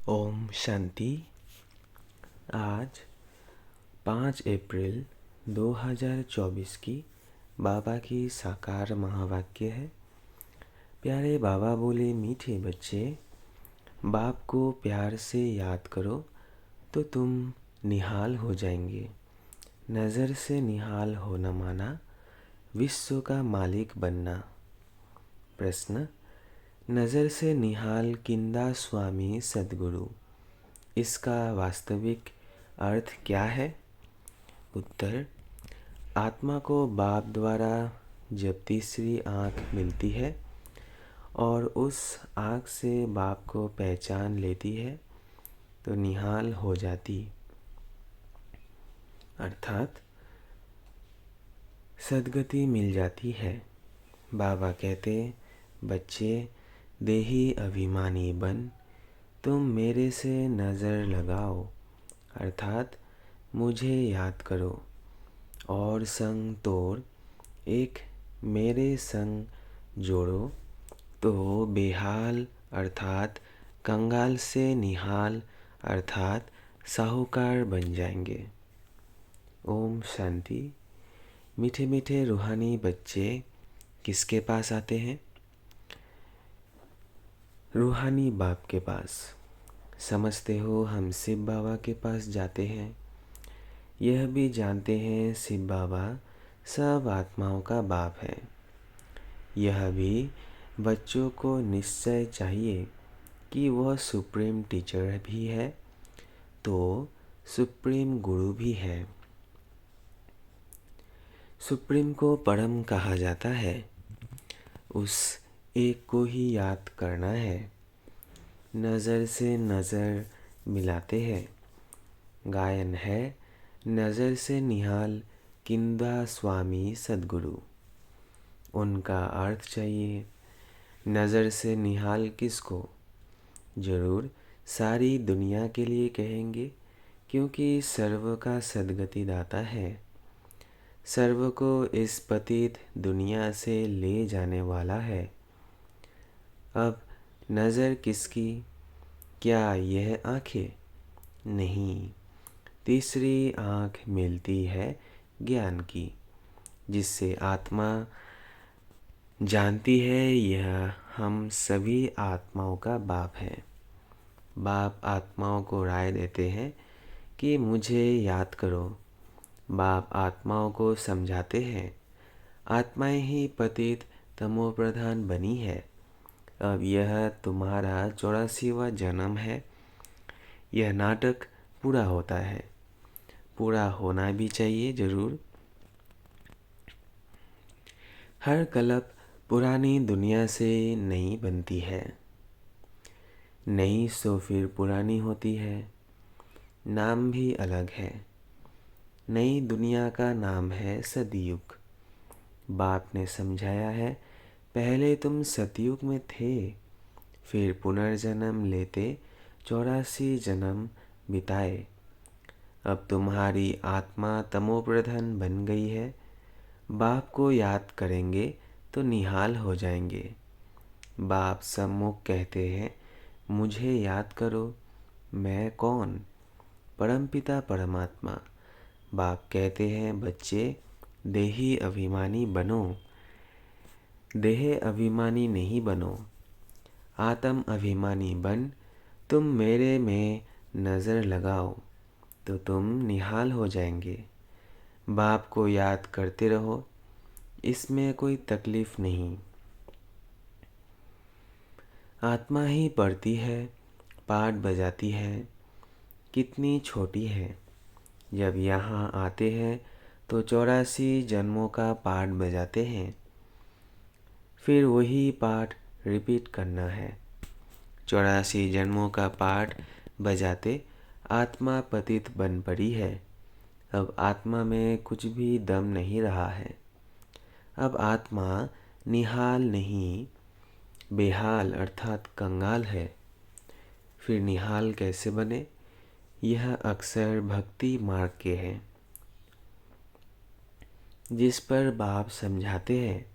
ओम शांति। आज 5 अप्रैल 2024 की बाबा की साकार महावाक्य है। प्यारे बाबा बोले, मीठे बच्चे, बाप को प्यार से याद करो तो तुम निहाल हो जाएंगे। नज़र से निहाल होना माना विश्व का मालिक बनना। प्रश्न, नज़र से निहाल किंदा स्वामी सद्गुरु, इसका वास्तविक अर्थ क्या है? उत्तर, आत्मा को बाप द्वारा जब तीसरी आँख मिलती है और उस आँख से बाप को पहचान लेती है तो निहाल हो जाती, अर्थात सद्गति मिल जाती है। बाबा कहते, बच्चे, देही अभिमानी बन तुम मेरे से नज़र लगाओ, अर्थात मुझे याद करो और संग तोड़ एक मेरे संग जोड़ो तो बेहाल अर्थात कंगाल से निहाल अर्थात साहूकार बन जाएंगे। ओम शांति। मीठे मीठे रूहानी बच्चे किसके पास आते हैं? रूहानी बाप के पास। समझते हो हम शिव बाबा के पास जाते हैं। यह भी जानते हैं शिव बाबा सब आत्माओं का बाप है। यह भी बच्चों को निश्चय चाहिए कि वह सुप्रीम टीचर भी है तो सुप्रीम गुरु भी है। सुप्रीम को परम कहा जाता है। उस एक को ही याद करना है। नज़र से नज़र मिलाते हैं। गायन है, नज़र से निहाल किंदा स्वामी सद्गुरु। उनका अर्थ चाहिए, नज़र से निहाल किसको? जरूर सारी दुनिया के लिए कहेंगे, क्योंकि सर्व का सद्गति दाता है। सर्व को इस पतित दुनिया से ले जाने वाला है। अब नज़र किसकी? क्या यह आँखें? नहीं, तीसरी आँख मिलती है ज्ञान की, जिससे आत्मा जानती है यह हम सभी आत्माओं का बाप है। बाप आत्माओं को राय देते हैं कि मुझे याद करो। बाप आत्माओं को समझाते हैं, आत्माएं ही पतित तमोप्रधान बनी है। अब यह तुम्हारा 84वां जन्म है। यह नाटक पूरा होता है, पूरा होना भी चाहिए जरूर। हर कल्प पुरानी दुनिया से नई बनती है, नई सो फिर पुरानी होती है। नाम भी अलग है। नई दुनिया का नाम है सतयुग। बाप ने समझाया है, पहले तुम सतयुग में थे, फिर पुनर्जन्म लेते 84 जन्म बिताए। अब तुम्हारी आत्मा तमोप्रधान बन गई है। बाप को याद करेंगे तो निहाल हो जाएंगे। बाप सम्मुख कहते हैं, मुझे याद करो। मैं कौन? परमपिता परमात्मा। बाप कहते हैं, बच्चे, देही अभिमानी बनो। देह अभिमानी नहीं बनो, आत्म अभिमानी बन तुम मेरे में नज़र लगाओ तो तुम निहाल हो जाएंगे। बाप को याद करते रहो, इसमें कोई तकलीफ नहीं। आत्मा ही पढ़ती है, पाठ बजाती है, कितनी छोटी है। जब यहाँ आते हैं तो 84 जन्मों का पाठ बजाते हैं, फिर वही पाठ रिपीट करना है। 84 जन्मों का पाठ बजाते आत्मा पतित बन पड़ी है। अब आत्मा में कुछ भी दम नहीं रहा है। अब आत्मा निहाल नहीं, बेहाल अर्थात कंगाल है। फिर निहाल कैसे बने? यह अक्सर भक्ति मार्ग के हैं, जिस पर बाप समझाते हैं।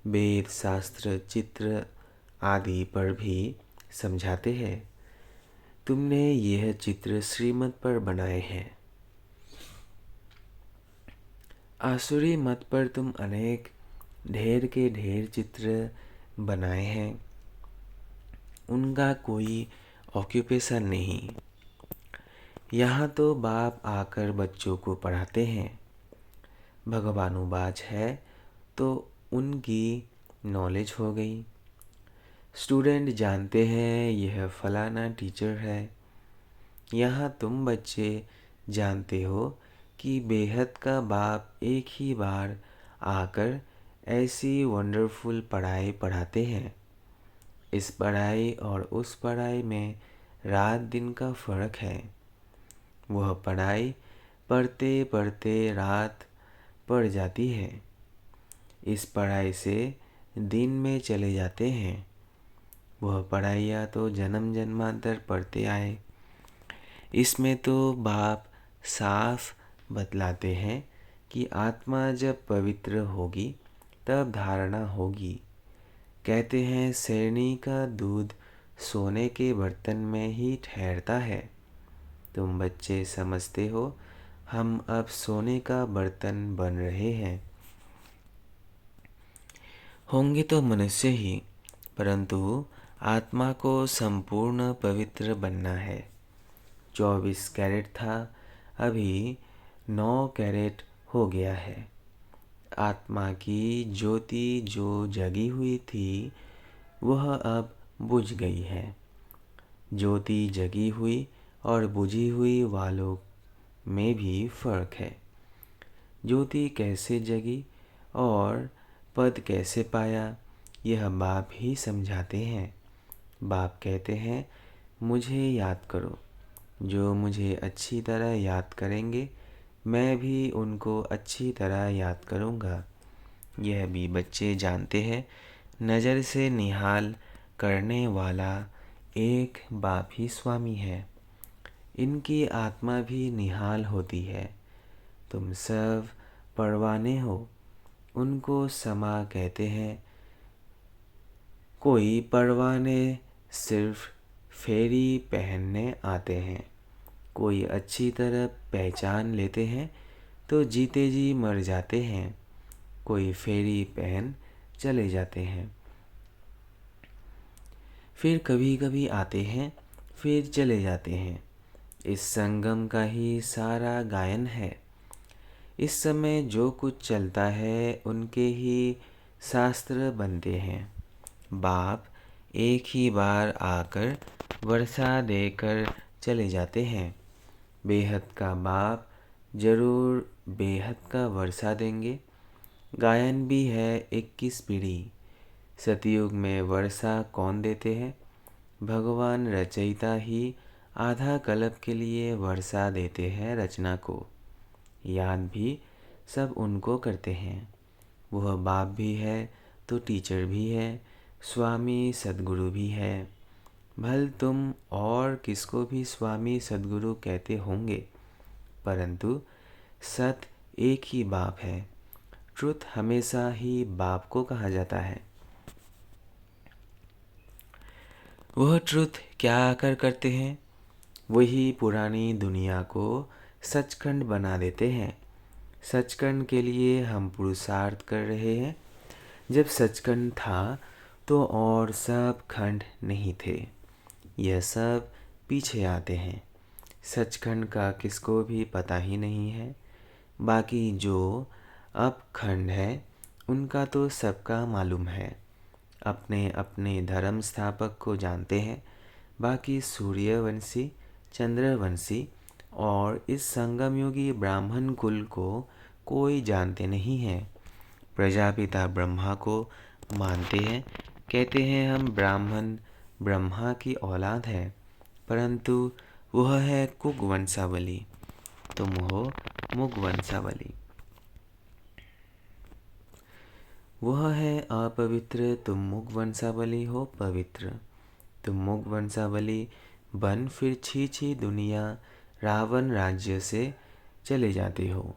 वेद शास्त्र चित्र आदि पर भी समझाते हैं। तुमने यह चित्र श्रीमत पर बनाए हैं। आसुरी मत पर तुम अनेक ढेर के ढेर चित्र बनाए हैं। उनका कोई ऑक्यूपेशन नहीं। यहाँ तो बाप आकर बच्चों को पढ़ाते हैं। भगवानुवाच है तो उनकी नॉलेज हो गई। स्टूडेंट जानते हैं यह फलाना टीचर है। यहाँ तुम बच्चे जानते हो कि बेहद का बाप एक ही बार आकर ऐसी वंडरफुल पढ़ाई पढ़ाते हैं। इस पढ़ाई और उस पढ़ाई में रात दिन का फ़र्क है। वह पढ़ाई पढ़ते पढ़ते रात पड़ जाती है। इस पढ़ाई से दिन में चले जाते हैं। वह पढ़ाइयाँ तो जन्म जन्मांतर पढ़ते आए। इसमें तो बाप साफ बतलाते हैं कि आत्मा जब पवित्र होगी तब धारणा होगी। कहते हैं शेरनी का दूध सोने के बर्तन में ही ठहरता है। तुम बच्चे समझते हो हम अब सोने का बर्तन बन रहे हैं। होंगे तो मनुष्य ही, परंतु आत्मा को संपूर्ण पवित्र बनना है। 24 कैरेट था, अभी 9 कैरेट हो गया है। आत्मा की ज्योति जो जगी हुई थी वह अब बुझ गई है। ज्योति जगी हुई और बुझी हुई वालों में भी फर्क है। ज्योति कैसे जगी और पद कैसे पाया, यह बाप ही समझाते हैं। बाप कहते हैं मुझे याद करो। जो मुझे अच्छी तरह याद करेंगे मैं भी उनको अच्छी तरह याद करूँगा। यह भी बच्चे जानते हैं नज़र से निहाल करने वाला एक बाप ही स्वामी है। इनकी आत्मा भी निहाल होती है। तुम सब परवाने हो। उनको समा कहते हैं। कोई परवाने सिर्फ फेरी पहनने आते हैं। कोई अच्छी तरह पहचान लेते हैं तो जीते जी मर जाते हैं। कोई फेरी पहन चले जाते हैं। फिर कभी कभी आते हैं फिर चले जाते हैं। इस संगम का ही सारा गायन है। इस समय जो कुछ चलता है उनके ही शास्त्र बनते हैं। बाप एक ही बार आकर वर्षा देकर चले जाते हैं। बेहद का बाप जरूर बेहद का वर्षा देंगे। गायन भी है 21 पीढ़ी। सतयुग में वर्षा कौन देते हैं? भगवान रचयिता ही आधा कल्प के लिए वर्षा देते हैं रचना को। याद भी सब उनको करते हैं। वह बाप भी है तो टीचर भी है, स्वामी सद्गुरु भी है। भल तुम और किसको भी स्वामी सद्गुरु कहते होंगे, परंतु सत्य एक ही बाप है। ट्रुथ हमेशा ही बाप को कहा जाता है। वह ट्रुथ क्या आकर करते हैं? वही पुरानी दुनिया को सचखंड बना देते हैं। सचखंड के लिए हम पुरुषार्थ कर रहे हैं। जब सचखंड था तो और सब खंड नहीं थे। यह सब पीछे आते हैं। सचखंड का किसको भी पता ही नहीं है। बाकी जो अब खंड है उनका तो सबका मालूम है। अपने अपने धर्म स्थापक को जानते हैं। बाकी सूर्यवंशी, चंद्रवंशी और इस संगमयुगी ब्राह्मण कुल को कोई जानते नहीं है। प्रजापिता ब्रह्मा को मानते हैं। कहते हैं हम ब्राह्मण ब्रह्मा की औलाद है, परंतु वह है कुग वंशावली। तुम हो मुग वंशावली। वह है अपवित्र, तुम मुग वंशावली हो पवित्र। तुम मुग वंशावली बन फिर छी दुनिया रावण राज्य से चले जाते हो।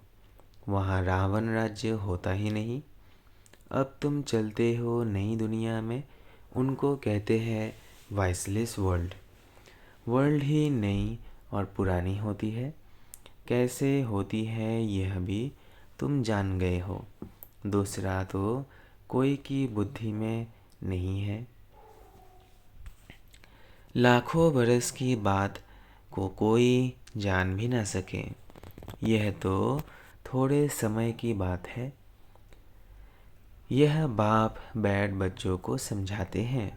वहाँ रावण राज्य होता ही नहीं। अब तुम चलते हो नई दुनिया में, उनको कहते हैं वाइसलेस वर्ल्ड। वर्ल्ड ही नई और पुरानी होती है। कैसे होती है यह भी तुम जान गए हो। दूसरा तो कोई की बुद्धि में नहीं है। लाखों बरस की बात को कोई जान भी ना सके। यह तो थोड़े समय की बात है। यह बाप बैठ बच्चों को समझाते हैं।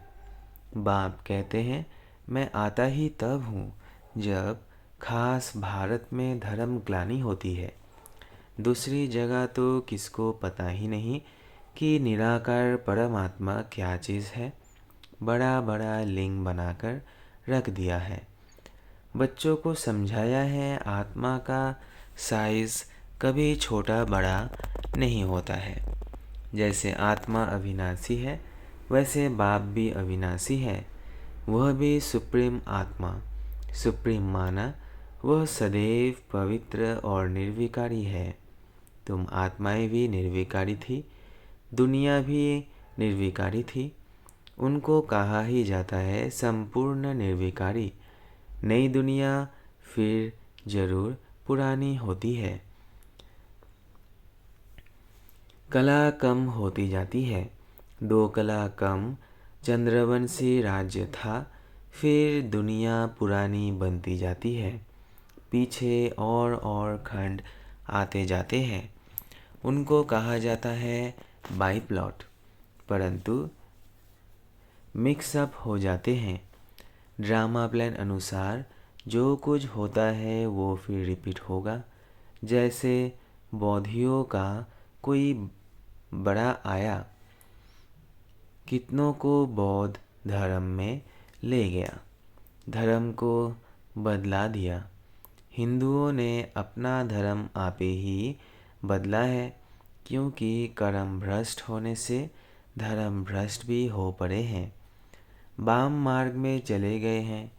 बाप कहते हैं, मैं आता ही तब हूँ जब खास भारत में धर्म ग्लानि होती है। दूसरी जगह तो किसको पता ही नहीं कि निराकार परमात्मा क्या चीज़ है। बड़ा बड़ा लिंग बनाकर रख दिया है। बच्चों को समझाया है आत्मा का साइज कभी छोटा बड़ा नहीं होता है। जैसे आत्मा अविनाशी है वैसे बाप भी अविनाशी है। वह भी सुप्रीम आत्मा, सुप्रीम माना, वह सदैव पवित्र और निर्विकारी है। तुम आत्माएं भी निर्विकारी थी, दुनिया भी निर्विकारी थी। उनको कहा ही जाता है संपूर्ण निर्विकारी। नई दुनिया फिर जरूर पुरानी होती है। कला कम होती जाती है। 2 कला कम चंद्रवंशी राज्य था, फिर दुनिया पुरानी बनती जाती है। पीछे और खंड आते जाते हैं। उनको कहा जाता है बाई प्लॉट, परंतु मिक्सअप हो जाते हैं। ड्रामा प्लान अनुसार जो कुछ होता है वो फिर रिपीट होगा। जैसे बौद्धियों का कोई बड़ा आया, कितनों को बौद्ध धर्म में ले गया, धर्म को बदला दिया। हिंदुओं ने अपना धर्म आपे ही बदला है, क्योंकि कर्म भ्रष्ट होने से धर्म भ्रष्ट भी हो पड़े हैं। वाम मार्ग में चले गए हैं।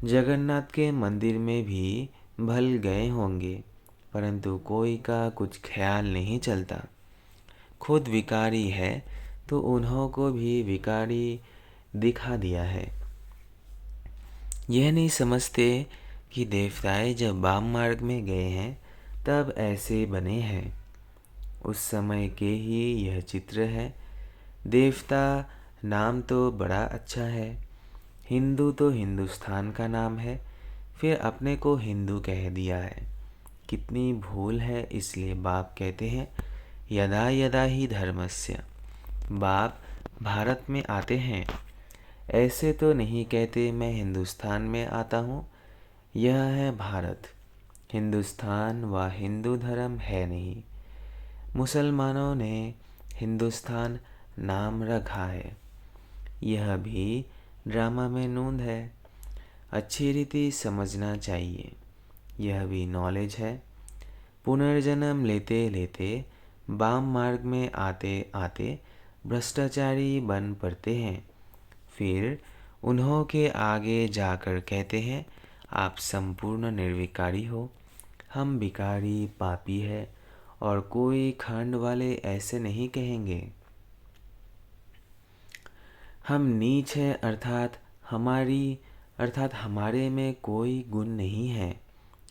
जगन्नाथ के मंदिर में भी भल गए होंगे, परंतु कोई का कुछ ख्याल नहीं चलता। खुद विकारी है तो उन्हों को भी विकारी दिखा दिया है। यह नहीं समझते कि देवताएं जब वाम मार्ग में गए हैं तब ऐसे बने हैं। उस समय के ही यह चित्र है। देवता नाम तो बड़ा अच्छा है। हिंदू तो हिंदुस्तान का नाम है, फिर अपने को हिंदू कह दिया है। कितनी भूल है। इसलिए बाप कहते हैं यदा यदा ही धर्मस्य। बाप भारत में आते हैं, ऐसे तो नहीं कहते मैं हिंदुस्तान में आता हूँ। यह है भारत, हिंदुस्तान व हिंदू धर्म है नहीं। मुसलमानों ने हिंदुस्तान नाम रखा है। यह भी ड्रामा में नूंद है। अच्छी रीति समझना चाहिए। यह भी नॉलेज है। पुनर्जन्म लेते लेते वाम मार्ग में आते आते भ्रष्टाचारी बन पड़ते हैं। फिर उन्हों के आगे जाकर कहते हैं आप संपूर्ण निर्विकारी हो, हम विकारी पापी है, और कोई खंड वाले ऐसे नहीं कहेंगे। हम नीच हैं अर्थात हमारे में कोई गुण नहीं है,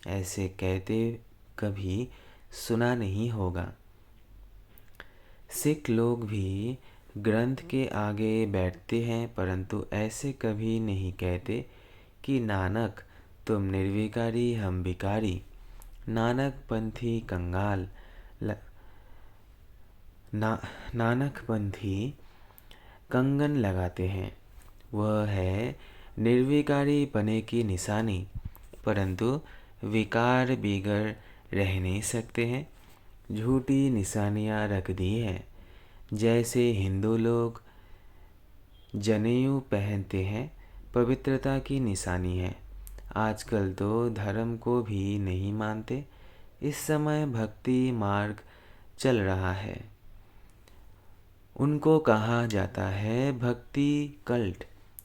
ऐसे कहते कभी सुना नहीं होगा। सिख लोग भी ग्रंथ के आगे बैठते हैं, परंतु ऐसे कभी नहीं कहते कि नानक तुम निर्विकारी हम विकारी। नानक पंथी कंगाल नानक पंथी कंगन लगाते हैं। वह है निर्विकारी पने की निशानी, परंतु विकार बिगड़ रह नहीं सकते हैं। झूठी निशानियाँ रख दी हैं। जैसे हिंदू लोग जनेऊ पहनते हैं, पवित्रता की निशानी है। आजकल तो धर्म को भी नहीं मानते। इस समय भक्ति मार्ग चल रहा है। उनको कहा जाता है भक्ति कल्ट,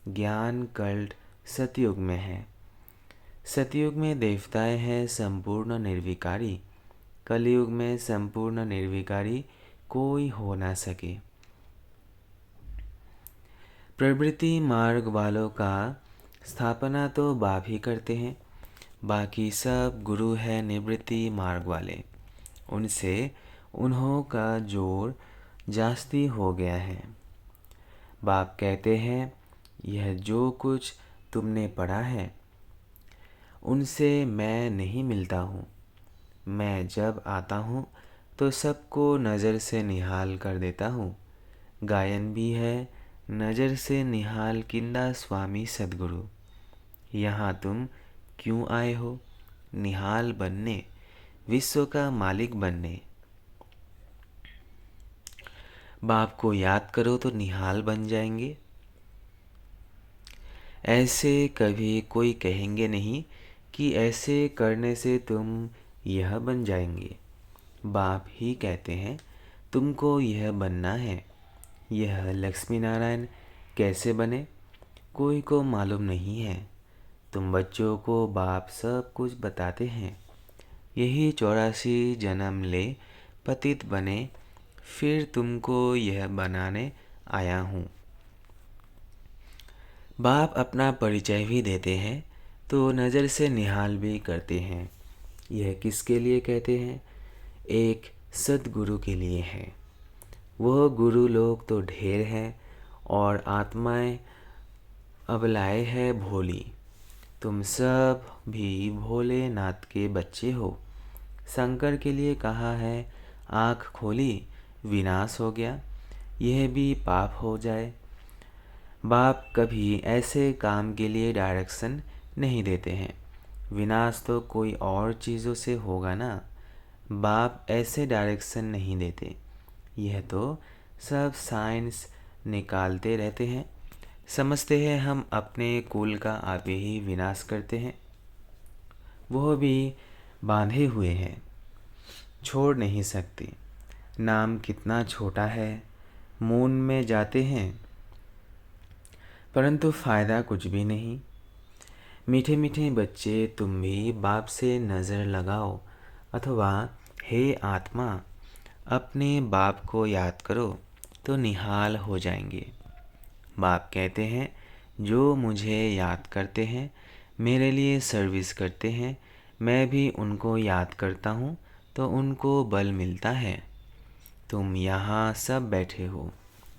ज्ञान कल्ट सतयुग में है। सतयुग में देवताएं हैं संपूर्ण निर्विकारी। कलयुग में संपूर्ण निर्विकारी कोई हो ना सके। प्रवृत्ति मार्ग वालों का स्थापना तो बाप ही करते हैं, बाकी सब गुरु है निवृत्ति मार्ग वाले। उनसे उन्हों का जोर जास्ती हो गया है। बाप कहते हैं यह जो कुछ तुमने पढ़ा है उनसे मैं नहीं मिलता हूँ। मैं जब आता हूँ तो सबको नज़र से निहाल कर देता हूँ। गायन भी है नज़र से निहाल किंदा स्वामी सद्गुरु। यहाँ तुम क्यों आए हो? निहाल बनने, विश्व का मालिक बनने। बाप को याद करो तो निहाल बन जाएंगे। ऐसे कभी कोई कहेंगे नहीं कि ऐसे करने से तुम यह बन जाएंगे। बाप ही कहते हैं तुमको यह बनना है। यह लक्ष्मी नारायण कैसे बने कोई को मालूम नहीं है। तुम बच्चों को बाप सब कुछ बताते हैं। यही 84 जन्म ले पतित बने, फिर तुमको यह बनाने आया हूँ। बाप अपना परिचय भी देते हैं तो नज़र से निहाल भी करते हैं। यह किसके लिए कहते हैं? एक सद्गुरु के लिए है। वह गुरु लोग तो ढेर हैं और आत्माएं अबलाएं है भोली। तुम सब भी भोलेनाथ के बच्चे हो। शंकर के लिए कहा है आँख खोली विनाश हो गया, यह भी पाप हो जाए। बाप कभी ऐसे काम के लिए डायरेक्शन नहीं देते हैं। विनाश तो कोई और चीज़ों से होगा ना। बाप ऐसे डायरेक्शन नहीं देते। यह तो सब साइंस निकालते रहते हैं। समझते हैं हम अपने कुल का आप ही विनाश करते हैं। वह भी बांधे हुए हैं, छोड़ नहीं सकते। नाम कितना छोटा है, मून में जाते हैं परंतु फ़ायदा कुछ भी नहीं। मीठे मीठे बच्चे तुम भी बाप से नज़र लगाओ, अथवा हे आत्मा अपने बाप को याद करो तो निहाल हो जाएंगे। बाप कहते हैं जो मुझे याद करते हैं, मेरे लिए सर्विस करते हैं, मैं भी उनको याद करता हूँ तो उनको बल मिलता है। तुम यहाँ सब बैठे हो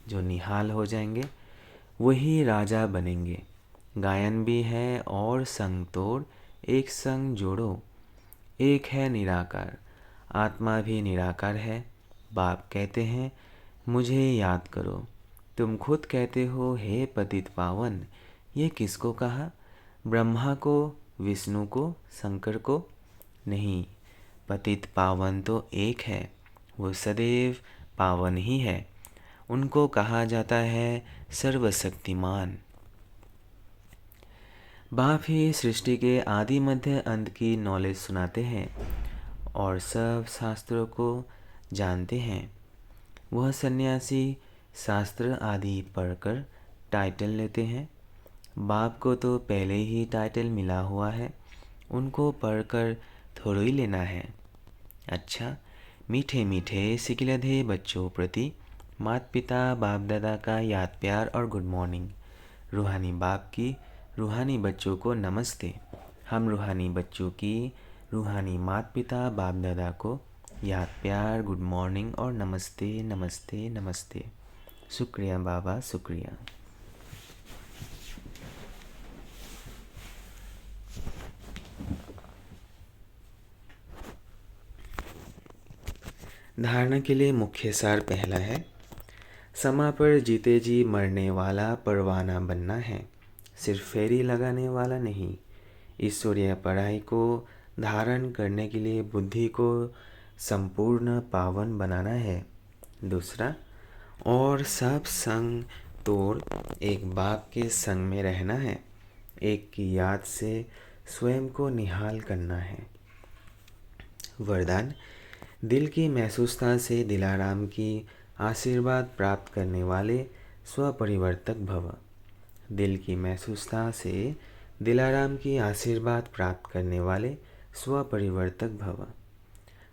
जो निहाल हो जाएंगे वही राजा बनेंगे। गायन भी है और संग तोड़ एक संग जोड़ो। एक है निराकार, आत्मा भी निराकार है। बाप कहते हैं मुझे याद करो। तुम खुद कहते हो हे पतित पावन। ये किसको कहा? ब्रह्मा को, विष्णु को, शंकर को? नहीं, पतित पावन तो एक है, वो सदैव पावन ही है। उनको कहा जाता है सर्वशक्तिमान। बाप ही सृष्टि के आदि मध्य अंत की नॉलेज सुनाते हैं और सब शास्त्रों को जानते हैं। वह सन्यासी शास्त्र आदि पढ़कर टाइटल लेते हैं। बाप को तो पहले ही टाइटल मिला हुआ है, उनको पढ़कर थोड़ा ही लेना है। अच्छा, मीठे मीठे सिकिलधे बच्चों प्रति माता पिता बाप दादा का याद प्यार और गुड मॉर्निंग। रूहानी बाप की रूहानी बच्चों को नमस्ते। हम रूहानी बच्चों की रूहानी माता पिता बाप दादा को याद प्यार गुड मॉर्निंग और नमस्ते नमस्ते नमस्ते। शुक्रिया बाबा, शुक्रिया। धारणा के लिए मुख्य सार पहला है, समा पर जीते जी मरने वाला परवाना बनना है, सिर्फ फेरी लगाने वाला नहीं। ईश्वरीय पढ़ाई को धारण करने के लिए बुद्धि को संपूर्ण पावन बनाना है। दूसरा, और सब संग तोड़ एक बाप के संग में रहना है। एक की याद से स्वयं को निहाल करना है। वरदान, दिल की महसूसता से दिलाराम की आशीर्वाद प्राप्त करने वाले स्वपरिवर्तक भव। दिल की महसूसता से दिलाराम की आशीर्वाद प्राप्त करने वाले स्वपरिवर्तक भव।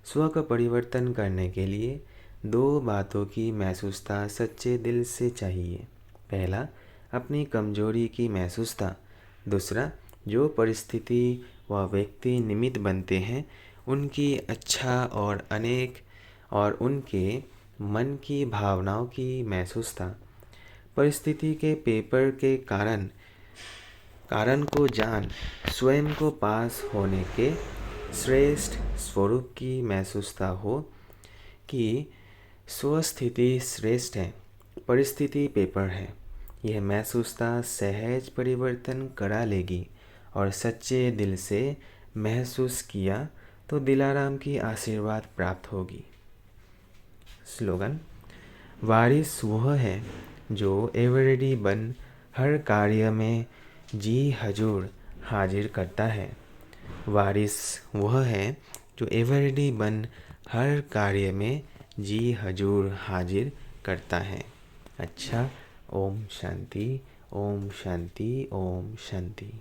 स्व का परिवर्तन करने के लिए दो बातों की महसूसता सच्चे दिल से चाहिए। पहला, अपनी कमजोरी की महसूसता। दूसरा, जो परिस्थिति व व्यक्ति निमित्त बनते हैं उनकी अच्छा और उनके मन की भावनाओं की महसूसता। परिस्थिति के पेपर के कारण को जान स्वयं को पास होने के श्रेष्ठ स्वरूप की महसूसता हो कि स्वस्थिति श्रेष्ठ है, परिस्थिति पेपर है। यह महसूसता सहज परिवर्तन करा लेगी और सच्चे दिल से महसूस किया तो दिलाराम की आशीर्वाद प्राप्त होगी। स्लोगन: वारिस वह है जो एवरेडी बन हर कार्य में जी हजूर हाजिर करता है। वारिस वह है जो एवरेडी बन हर कार्य में जी हजूर हाजिर करता है। अच्छा, ओम शांति, ओम शांति, ओम शांति।